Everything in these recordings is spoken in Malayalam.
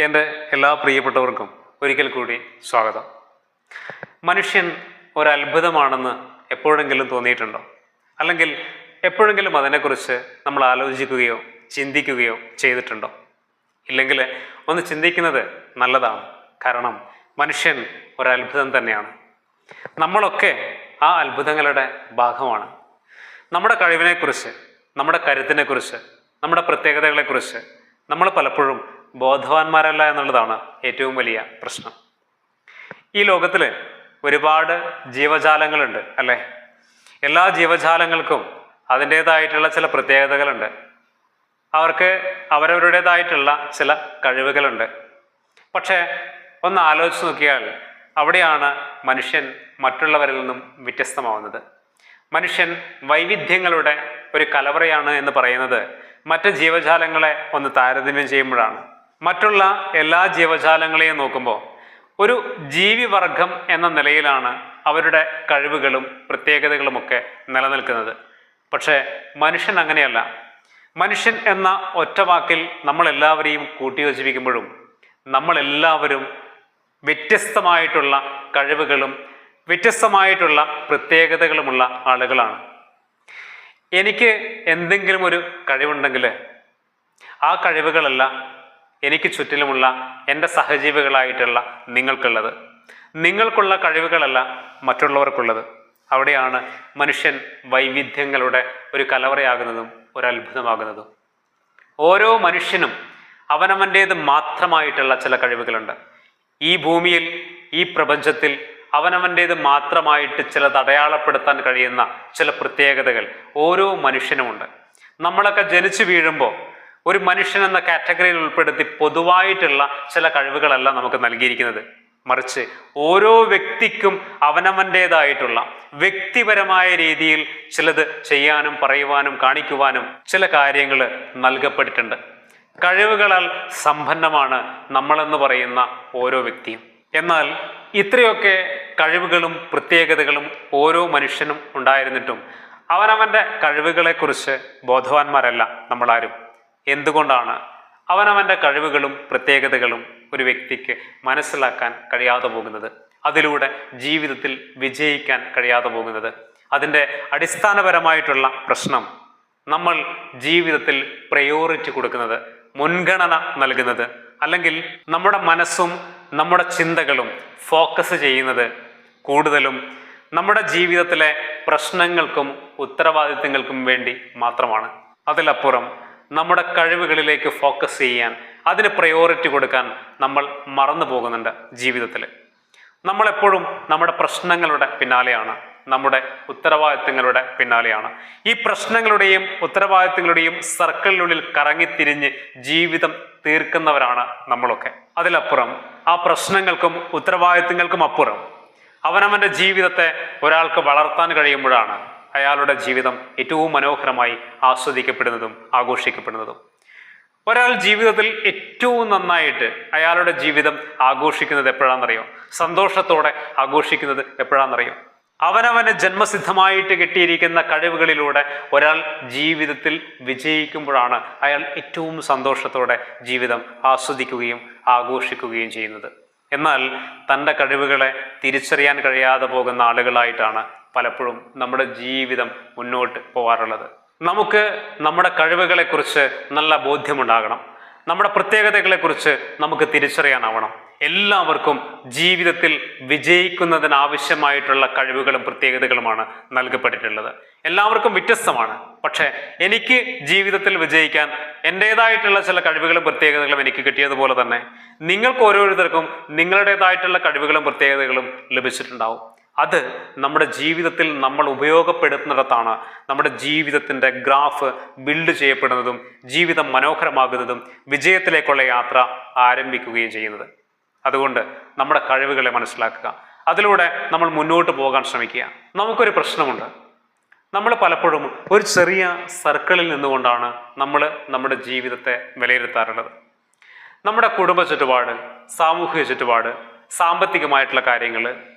എൻ്റെ എല്ലാ പ്രിയപ്പെട്ടവർക്കും ഒരിക്കൽ കൂടി സ്വാഗതം. മനുഷ്യൻ ഒരത്ഭുതമാണെന്ന് എപ്പോഴെങ്കിലും തോന്നിയിട്ടുണ്ടോ? അല്ലെങ്കിൽ എപ്പോഴെങ്കിലും അതിനെക്കുറിച്ച് നമ്മൾ ആലോചിക്കുകയോ ചിന്തിക്കുകയോ ചെയ്തിട്ടുണ്ടോ? ഇല്ലെങ്കിൽ ഒന്ന് ചിന്തിക്കുന്നത് നല്ലതാണ്. കാരണം മനുഷ്യൻ ഒരത്ഭുതം തന്നെയാണ്. നമ്മളൊക്കെ ആ അത്ഭുതങ്ങളുടെ ഭാഗമാണ്. നമ്മുടെ കഴിവിനെക്കുറിച്ച്, നമ്മുടെ കരുത്തിനെക്കുറിച്ച്, നമ്മുടെ പ്രത്യേകതകളെക്കുറിച്ച് നമ്മൾ പലപ്പോഴും ബോധവാന്മാരല്ല എന്നുള്ളതാണ് ഏറ്റവും വലിയ പ്രശ്നം. ഈ ലോകത്തിൽ ഒരുപാട് ജീവജാലങ്ങളുണ്ട് അല്ലേ? എല്ലാ ജീവജാലങ്ങൾക്കും അതിൻ്റേതായിട്ടുള്ള ചില പ്രത്യേകതകളുണ്ട്. അവർക്ക് അവരവരുടേതായിട്ടുള്ള ചില കഴിവുകളുണ്ട്. പക്ഷേ ഒന്ന് ആലോചിച്ച് നോക്കിയാൽ അവിടെയാണ് മനുഷ്യൻ മറ്റുള്ളവരിൽ നിന്നും വ്യത്യസ്തമാവുന്നത്. മനുഷ്യൻ വൈവിധ്യങ്ങളുടെ ഒരു കലവറയാണ് എന്ന് പറയുന്നത് മറ്റ് ജീവജാലങ്ങളെ ഒന്ന് താരതമ്യം ചെയ്യുമ്പോഴാണ്. മറ്റുള്ള എല്ലാ ജീവജാലങ്ങളെയും നോക്കുമ്പോൾ ഒരു ജീവിവർഗം എന്ന നിലയിലാണ് അവരുടെ കഴിവുകളും പ്രത്യേകതകളുമൊക്കെ നിലനിൽക്കുന്നത്. പക്ഷേ മനുഷ്യൻ അങ്ങനെയല്ല. മനുഷ്യൻ എന്ന ഒറ്റ വാക്കിൽ നമ്മളെല്ലാവരെയും കൂട്ടിയോജിപ്പിക്കുമ്പോഴും നമ്മളെല്ലാവരും വ്യത്യസ്തമായിട്ടുള്ള കഴിവുകളും വ്യത്യസ്തമായിട്ടുള്ള പ്രത്യേകതകളുമുള്ള ആളുകളാണ്. എനിക്ക് എന്തെങ്കിലും ഒരു കഴിവുണ്ടെങ്കിൽ ആ കഴിവുകളല്ല എനിക്ക് ചുറ്റിലുമുള്ള എൻ്റെ സഹജീവികളായിട്ടുള്ള നിങ്ങൾക്കുള്ളത്. നിങ്ങൾക്കുള്ള കഴിവുകളല്ല മറ്റുള്ളവർക്കുള്ളത്. അവിടെയാണ് മനുഷ്യൻ വൈവിധ്യങ്ങളുടെ ഒരു കലവറയാകുന്നതും ഒരു അത്ഭുതമാകുന്നതും. ഓരോ മനുഷ്യനും അവനവൻ്റേത് മാത്രമായിട്ടുള്ള ചില കഴിവുകളുണ്ട്. ഈ ഭൂമിയിൽ, ഈ പ്രപഞ്ചത്തിൽ അവനവൻ്റേത് മാത്രമായിട്ട് ചിലത് അടയാളപ്പെടുത്താൻ കഴിയുന്ന ചില പ്രത്യേകതകൾ ഓരോ മനുഷ്യനുമുണ്ട്. നമ്മളൊക്കെ ജനിച്ചു വീഴുമ്പോൾ ഒരു മനുഷ്യൻ എന്ന കാറ്റഗറിയിൽ ഉൾപ്പെടുത്തി പൊതുവായിട്ടുള്ള ചില കഴിവുകളല്ല നമുക്ക് നൽകിയിരിക്കുന്നത്. മറിച്ച് ഓരോ വ്യക്തിക്കും അവനവൻ്റേതായിട്ടുള്ള വ്യക്തിപരമായ രീതിയിൽ ചിലത് ചെയ്യാനും പറയുവാനും കാണിക്കുവാനും ചില കാര്യങ്ങൾ നൽകപ്പെട്ടിട്ടുണ്ട്. കഴിവുകളാൽ സമ്പന്നമാണ് നമ്മളെന്ന് പറയുന്ന ഓരോ വ്യക്തിയും. എന്നാൽ ഇത്രയൊക്കെ കഴിവുകളും പ്രത്യേകതകളും ഓരോ മനുഷ്യനും ഉണ്ടായിരുന്നിട്ടും അവനവൻ്റെ കഴിവുകളെക്കുറിച്ച് ബോധവാന്മാരല്ല നമ്മളാരും. എന്തുകൊണ്ടാണ് അവനവൻ്റെ കഴിവുകളും പ്രത്യേകതകളും ഒരു വ്യക്തിക്ക് മനസ്സിലാക്കാൻ കഴിയാതെ പോകുന്നത്? അതിലൂടെ ജീവിതത്തിൽ വിജയിക്കാൻ കഴിയാതെ പോകുന്നത്? അതിൻ്റെ അടിസ്ഥാനപരമായിട്ടുള്ള പ്രശ്നം നമ്മൾ ജീവിതത്തിൽ പ്രയോറിറ്റി കൊടുക്കുന്നത്, മുൻഗണന നൽകുന്നത്, അല്ലെങ്കിൽ നമ്മുടെ മനസ്സും നമ്മുടെ ചിന്തകളും ഫോക്കസ് ചെയ്യുന്നത് കൂടുതലും നമ്മുടെ ജീവിതത്തിലെ പ്രശ്നങ്ങൾക്കും ഉത്തരവാദിത്തങ്ങൾക്കും വേണ്ടി മാത്രമാണ്. അതിലപ്പുറം നമ്മുടെ കഴിവുകളിലേക്ക് ഫോക്കസ് ചെയ്യാൻ, അതിന് പ്രയോറിറ്റി കൊടുക്കാൻ നമ്മൾ മറന്നു പോകുന്നുണ്ട് ജീവിതത്തിൽ. നമ്മളെപ്പോഴും നമ്മുടെ പ്രശ്നങ്ങളുടെ പിന്നാലെയാണ്, നമ്മുടെ ഉത്തരവാദിത്തങ്ങളുടെ പിന്നാലെയാണ്. ഈ പ്രശ്നങ്ങളുടെയും ഉത്തരവാദിത്തങ്ങളുടെയും സർക്കിളിനുള്ളിൽ കറങ്ങിത്തിരിഞ്ഞ് ജീവിതം തീർക്കുന്നവരാണ് നമ്മളൊക്കെ. അതിലപ്പുറം ആ പ്രശ്നങ്ങൾക്കും ഉത്തരവാദിത്തങ്ങൾക്കും അപ്പുറം അവനവൻ്റെ ജീവിതത്തെ ഒരാൾക്ക് വളർത്താൻ കഴിയുമ്പോഴാണ് അയാളുടെ ജീവിതം ഏറ്റവും മനോഹരമായി ആസ്വദിക്കപ്പെടുന്നതും ആഘോഷിക്കപ്പെടുന്നതും. ഒരാൾ ജീവിതത്തിൽ ഏറ്റവും നന്നായിട്ട് അയാളുടെ ജീവിതം ആഘോഷിക്കുന്നത് എപ്പോഴാണെന്നറിയോ? സന്തോഷത്തോടെ ആഘോഷിക്കുന്നത് എപ്പോഴാണെന്നറിയോ? അവനവന് ജന്മസിദ്ധമായിട്ട് കിട്ടിയിരിക്കുന്ന കഴിവുകളിലൂടെ ഒരാൾ ജീവിതത്തിൽ വിജയിക്കുമ്പോഴാണ് അയാൾ ഏറ്റവും സന്തോഷത്തോടെ ജീവിതം ആസ്വദിക്കുകയും ആഘോഷിക്കുകയും ചെയ്യുന്നത്. എന്നാൽ തൻ്റെ കഴിവുകളെ തിരിച്ചറിയാൻ കഴിയാതെ പോകുന്ന ആളുകളായിട്ടാണ് പലപ്പോഴും നമ്മുടെ ജീവിതം മുന്നോട്ട് പോകാറുള്ളത്. നമുക്ക് നമ്മുടെ കഴിവുകളെക്കുറിച്ച് നല്ല ബോധ്യമുണ്ടാകണം. നമ്മുടെ പ്രത്യേകതകളെക്കുറിച്ച് നമുക്ക് തിരിച്ചറിയാനാവണം. എല്ലാവർക്കും ജീവിതത്തിൽ വിജയിക്കുന്നതിനാവശ്യമായിട്ടുള്ള കഴിവുകളും പ്രത്യേകതകളുമാണ് നൽകപ്പെട്ടിട്ടുള്ളത്. എല്ലാവർക്കും വ്യത്യസ്തമാണ്. പക്ഷേ എനിക്ക് ജീവിതത്തിൽ വിജയിക്കാൻ എൻ്റേതായിട്ടുള്ള ചില കഴിവുകളും പ്രത്യേകതകളും എനിക്ക് കിട്ടിയതുപോലെ തന്നെ നിങ്ങൾക്ക് ഓരോരുത്തർക്കും നിങ്ങളുടേതായിട്ടുള്ള കഴിവുകളും പ്രത്യേകതകളും ലഭിച്ചിട്ടുണ്ടാവും. അത് നമ്മുടെ ജീവിതത്തിൽ നമ്മൾ ഉപയോഗപ്പെടുത്തുന്നിടത്താണ് നമ്മുടെ ജീവിതത്തിൻ്റെ ഗ്രാഫ് ബിൽഡ് ചെയ്യപ്പെടുന്നതും ജീവിതം മനോഹരമാകുന്നതും വിജയത്തിലേക്കുള്ള യാത്ര ആരംഭിക്കുകയും ചെയ്യുന്നത്. അതുകൊണ്ട് നമ്മുടെ കഴിവുകളെ മനസ്സിലാക്കുക, അതിലൂടെ നമ്മൾ മുന്നോട്ട് പോകാൻ ശ്രമിക്കുക. നമുക്കൊരു പ്രശ്നമുണ്ട്. നമ്മൾ പലപ്പോഴും ഒരു ചെറിയ സർക്കിളിൽ നിന്നുകൊണ്ടാണ് നമ്മൾ നമ്മുടെ ജീവിതത്തെ വിലയിരുത്താറുള്ളത്. നമ്മുടെ കുടുംബ ചുറ്റുപാട്, സാമൂഹിക ചുറ്റുപാട്, സാമ്പത്തികമായിട്ടുള്ള കാര്യങ്ങൾ,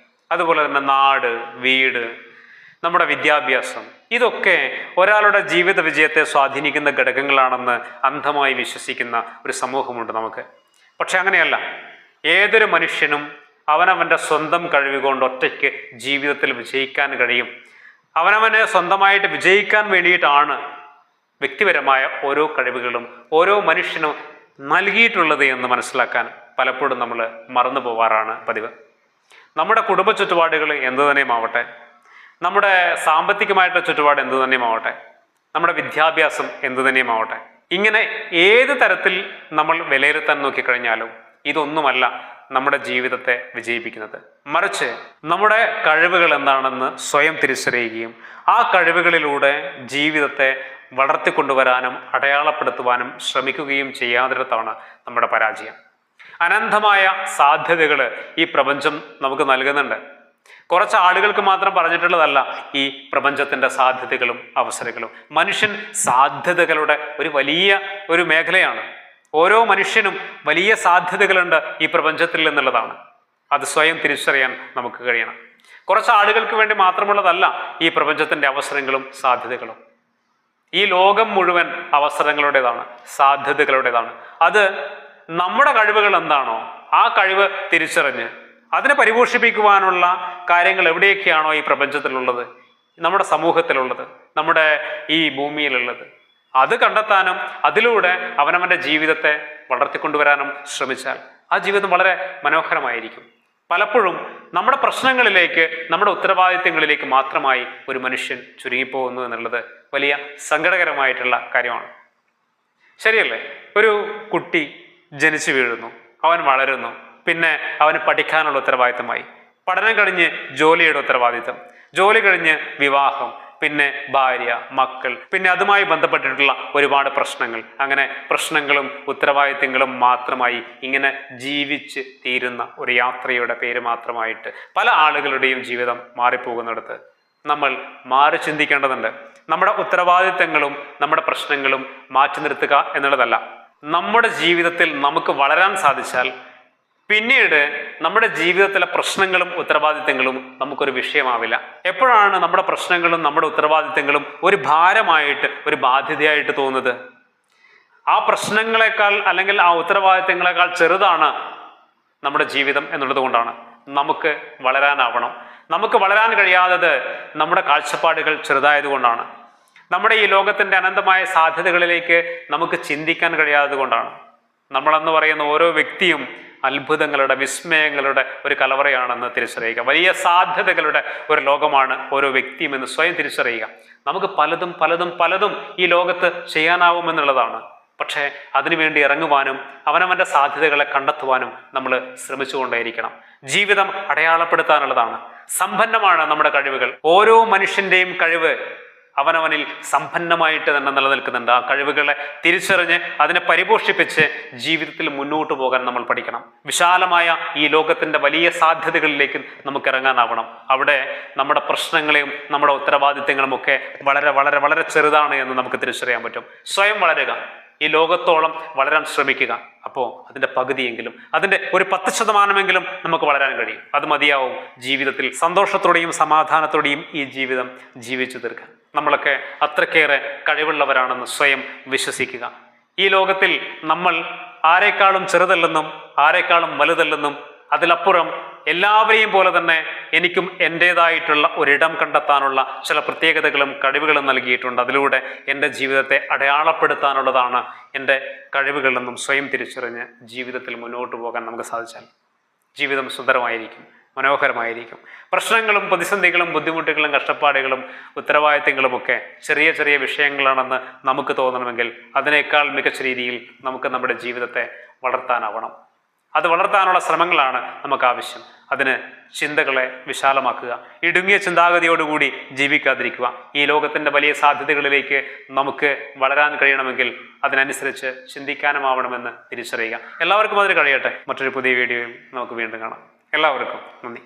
അതുപോലെ തന്നെ നാട്, വീട്, നമ്മുടെ വിദ്യാഭ്യാസം, ഇതൊക്കെ ഒരാളുടെ ജീവിത വിജയത്തെ സ്വാധീനിക്കുന്ന ഘടകങ്ങളാണെന്ന് അന്ധമായി വിശ്വസിക്കുന്ന ഒരു സമൂഹമുണ്ട് നമുക്ക്. പക്ഷെ അങ്ങനെയല്ല. ഏതൊരു മനുഷ്യനും അവനവൻ്റെ സ്വന്തം കഴിവുകൊണ്ട് ഒറ്റയ്ക്ക് ജീവിതത്തിൽ വിജയിക്കാൻ കഴിയും. അവനവന് സ്വന്തമായിട്ട് വിജയിക്കാൻ വേണ്ടിയിട്ടാണ് വ്യക്തിപരമായ ഓരോ കഴിവുകളും ഓരോ മനുഷ്യനും നൽകിയിട്ടുള്ളത് എന്ന് മനസ്സിലാക്കാൻ പലപ്പോഴും നമ്മൾ മറന്നു പോവാറാണ് പതിവ്. നമ്മുടെ കുടുംബ ചുറ്റുപാടുകൾ എന്തു തന്നെയുമാവട്ടെ, നമ്മുടെ സാമ്പത്തികമായിട്ടുള്ള ചുറ്റുപാട് എന്തു തന്നെയുമാവട്ടെ, നമ്മുടെ വിദ്യാഭ്യാസം എന്തു തന്നെയുമാവട്ടെ, ഇങ്ങനെ ഏത് തരത്തിൽ നമ്മൾ വിലയിരുത്താൻ നോക്കിക്കഴിഞ്ഞാലും ഇതൊന്നുമല്ല നമ്മുടെ ജീവിതത്തെ വിജയിപ്പിക്കുന്നത്. മറിച്ച് നമ്മുടെ കഴിവുകൾ എന്താണെന്ന് സ്വയം തിരിച്ചറിയുകയും ആ കഴിവുകളിലൂടെ ജീവിതത്തെ വളർത്തിക്കൊണ്ടുവരാനും അടയാളപ്പെടുത്തുവാനും ശ്രമിക്കുകയും ചെയ്യാതിടത്താണ് നമ്മുടെ പരാജയം. അനന്തമായ സാധ്യതകൾ ഈ പ്രപഞ്ചം നമുക്ക് നൽകുന്നുണ്ട്. കുറച്ച് ആളുകൾക്ക് മാത്രം പറഞ്ഞിട്ടുള്ളതല്ല ഈ പ്രപഞ്ചത്തിൻ്റെ സാധ്യതകളും അവസരങ്ങളും. മനുഷ്യൻ സാധ്യതകളുടെ ഒരു വലിയ മേഖലയാണ്. ഓരോ മനുഷ്യനും വലിയ സാധ്യതകളുണ്ട് ഈ പ്രപഞ്ചത്തിൽ എന്നുള്ളതാണ്. അത് സ്വയം തിരിച്ചറിയാൻ നമുക്ക് കഴിയണം. കുറച്ച് ആളുകൾക്ക് വേണ്ടി മാത്രമുള്ളതല്ല ഈ പ്രപഞ്ചത്തിൻ്റെ അവസരങ്ങളും സാധ്യതകളും. ഈ ലോകം മുഴുവൻ അവസരങ്ങളുടേതാണ്, സാധ്യതകളുടേതാണ്. അത് നമ്മുടെ കഴിവുകൾ എന്താണോ ആ കഴിവ് തിരിച്ചറിഞ്ഞ് അതിനെ പരിപോഷിപ്പിക്കുവാനുള്ള കാര്യങ്ങൾ എവിടെയൊക്കെയാണോ ഈ പ്രപഞ്ചത്തിലുള്ളത്, നമ്മുടെ സമൂഹത്തിലുള്ളത്, നമ്മുടെ ഈ ഭൂമിയിലുള്ളത്, അത് കണ്ടെത്താനും അതിലൂടെ അവനവൻ്റെ ജീവിതത്തെ വളർത്തിക്കൊണ്ടുവരാനും ശ്രമിച്ചാൽ ആ ജീവിതം വളരെ മനോഹരമായിരിക്കും. പലപ്പോഴും നമ്മുടെ പ്രശ്നങ്ങളിലേക്ക്, നമ്മുടെ ഉത്തരവാദിത്തങ്ങളിലേക്ക് മാത്രമായി ഒരു മനുഷ്യൻ ചുരുങ്ങിപ്പോകുന്നു എന്നുള്ളത് വലിയ സങ്കടകരമായിട്ടുള്ള കാര്യമാണ്. ശരിയല്ലേ? ഒരു കുട്ടി ജനിച്ചു വീഴുന്നു, അവൻ വളരുന്നു, പിന്നെ അവന് പഠിക്കാനുള്ള ഉത്തരവാദിത്തമായി, പഠനം കഴിഞ്ഞ് ജോലിയുടെ ഉത്തരവാദിത്തം, ജോലി കഴിഞ്ഞ് വിവാഹം, പിന്നെ ഭാര്യ, മക്കൾ, പിന്നെ അതുമായി ബന്ധപ്പെട്ടിട്ടുള്ള ഒരുപാട് പ്രശ്നങ്ങൾ. അങ്ങനെ പ്രശ്നങ്ങളും ഉത്തരവാദിത്തങ്ങളും മാത്രമായി ഇങ്ങനെ ജീവിച്ച് തീരുന്ന ഒരു യാത്രയുടെ പേര് മാത്രമായിട്ട് പല ആളുകളുടെയും ജീവിതം മാറിപ്പോകുന്നിടത്ത് നമ്മൾ മാറി ചിന്തിക്കേണ്ടതുണ്ട്. നമ്മുടെ ഉത്തരവാദിത്തങ്ങളും നമ്മുടെ പ്രശ്നങ്ങളും മാറ്റി നിർത്തുക എന്നുള്ളതല്ല. നമ്മുടെ ജീവിതത്തിൽ നമുക്ക് വളരാൻ സാധിച്ചാൽ പിന്നീട് നമ്മുടെ ജീവിതത്തിലെ പ്രശ്നങ്ങളും ഉത്തരവാദിത്തങ്ങളും നമുക്കൊരു വിഷയമാവില്ല. എപ്പോഴാണ് നമ്മുടെ പ്രശ്നങ്ങളും നമ്മുടെ ഉത്തരവാദിത്തങ്ങളും ഒരു ഭാരമായിട്ട്, ഒരു ബാധ്യതയായിട്ട് തോന്നുന്നത്? ആ പ്രശ്നങ്ങളെക്കാൾ അല്ലെങ്കിൽ ആ ഉത്തരവാദിത്തങ്ങളെക്കാൾ ചെറുതാണ് നമ്മുടെ ജീവിതം എന്നുള്ളത് കൊണ്ടാണ്. നമുക്ക് വളരാനാവണം. നമുക്ക് വളരാൻ കഴിയാത്തത് നമ്മുടെ കാഴ്ചപ്പാടുകൾ ചെറുതായതുകൊണ്ടാണ്. നമ്മുടെ ഈ ലോകത്തിൻ്റെ അനന്തമായ സാധ്യതകളിലേക്ക് നമുക്ക് ചിന്തിക്കാൻ കഴിയാത്തത് കൊണ്ടാണ്. നമ്മളെന്ന് പറയുന്ന ഓരോ വ്യക്തിയും അത്ഭുതങ്ങളുടെ, വിസ്മയങ്ങളുടെ ഒരു കലവറയാണെന്ന് തിരിച്ചറിയുക. വലിയ സാധ്യതകളുടെ ഒരു ലോകമാണ് ഓരോ വ്യക്തിയും എന്ന് സ്വയം തിരിച്ചറിയുക. നമുക്ക് പലതും പലതും പലതും ഈ ലോകത്ത് ചെയ്യാനാവുമെന്നുള്ളതാണ്. പക്ഷേ അതിനുവേണ്ടി ഇറങ്ങുവാനും അവനവൻ്റെ സാധ്യതകളെ കണ്ടെത്തുവാനും നമ്മൾ ശ്രമിച്ചുകൊണ്ടേയിരിക്കണം. ജീവിതം അടയാളപ്പെടുത്താനുള്ളതാണ്. സമ്പന്നമാണ് നമ്മുടെ കഴിവുകൾ. ഓരോ മനുഷ്യൻ്റെയും കഴിവ് അവനവനിൽ സമ്പന്നമായിട്ട് തന്നെ നിലനിൽക്കുന്നുണ്ട്. ആ കഴിവുകളെ തിരിച്ചറിഞ്ഞ് അതിനെ പരിപോഷിപ്പിച്ച് ജീവിതത്തിൽ മുന്നോട്ട് പോകാൻ നമ്മൾ പഠിക്കണം. വിശാലമായ ഈ ലോകത്തിൻ്റെ വലിയ സാധ്യതകളിലേക്ക് നമുക്ക് ഇറങ്ങാനാവണം. അവിടെ നമ്മുടെ പ്രശ്നങ്ങളെയും നമ്മുടെ ഉത്തരവാദിത്തങ്ങളും ഒക്കെ വളരെ വളരെ വളരെ ചെറുതാണ് എന്ന് നമുക്ക് തിരിച്ചറിയാൻ പറ്റും. സ്വയം വളരുക, ഈ ലോകത്തോളം വളരാൻ ശ്രമിക്കുക. അപ്പോൾ അതിൻ്റെ പകുതിയെങ്കിലും, അതിൻ്റെ ഒരു 10% നമുക്ക് വളരാൻ കഴിയും. അത് മതിയാവും ജീവിതത്തിൽ സന്തോഷത്തോടെയും സമാധാനത്തോടെയും ഈ ജീവിതം ജീവിച്ചു തീർക്കാൻ. നമ്മളൊക്കെ അത്രക്കേറെ കഴിവുള്ളവരാണെന്ന് സ്വയം വിശ്വസിക്കുക. ഈ ലോകത്തിൽ നമ്മൾ ആരെക്കാളും ചെറുതല്ലെന്നും ആരെക്കാളും വലുതല്ലെന്നും അതിലപ്പുറം എല്ലാവരെയും പോലെ തന്നെ എനിക്കും എൻ്റേതായിട്ടുള്ള ഒരിടം കണ്ടെത്താനുള്ള ചില പ്രത്യേകതകളും കഴിവുകളും നൽകിയിട്ടുണ്ട്. അതിലൂടെ എൻ്റെ ജീവിതത്തെ അടയാളപ്പെടുത്താനുള്ളതാണ് എൻ്റെ കഴിവുകളെന്നും സ്വയം തിരിച്ചറിഞ്ഞ് ജീവിതത്തിൽ മുന്നോട്ട് പോകാൻ നമുക്ക് സാധിച്ചാൽ ജീവിതം സുന്ദരമായിരിക്കും, മനോഹരമായിരിക്കും. പ്രശ്നങ്ങളും പ്രതിസന്ധികളും ബുദ്ധിമുട്ടുകളും കഷ്ടപ്പാടുകളും ഉത്തരവാദിത്തങ്ങളുമൊക്കെ ചെറിയ ചെറിയ വിഷയങ്ങളാണെന്ന് നമുക്ക് തോന്നണമെങ്കിൽ അതിനേക്കാൾ മികച്ച രീതിയിൽ നമുക്ക് നമ്മുടെ ജീവിതത്തെ വളർത്താനാവണം. അത് വളർത്താനുള്ള ശ്രമങ്ങളാണ് നമുക്ക് ആവശ്യം. അതിന് ചിന്തകളെ വിശാലമാക്കുക, ഇടുങ്ങിയ ചിന്താഗതിയോടുകൂടി ജീവിക്കാതിരിക്കുക. ഈ ലോകത്തിൻ്റെ വലിയ സാധ്യതകളിലേക്ക് നമുക്ക് വളരാൻ കഴിയണമെങ്കിൽ അതിനനുസരിച്ച് ചിന്തിക്കാനുമാവണമെന്ന് തിരിച്ചറിയുക. എല്ലാവർക്കും അതിന് കഴിയട്ടെ. മറ്റൊരു പുതിയ വീഡിയോയിൽ നമുക്ക് വീണ്ടും കാണാം. എല്ലാവർക്കും നന്ദി.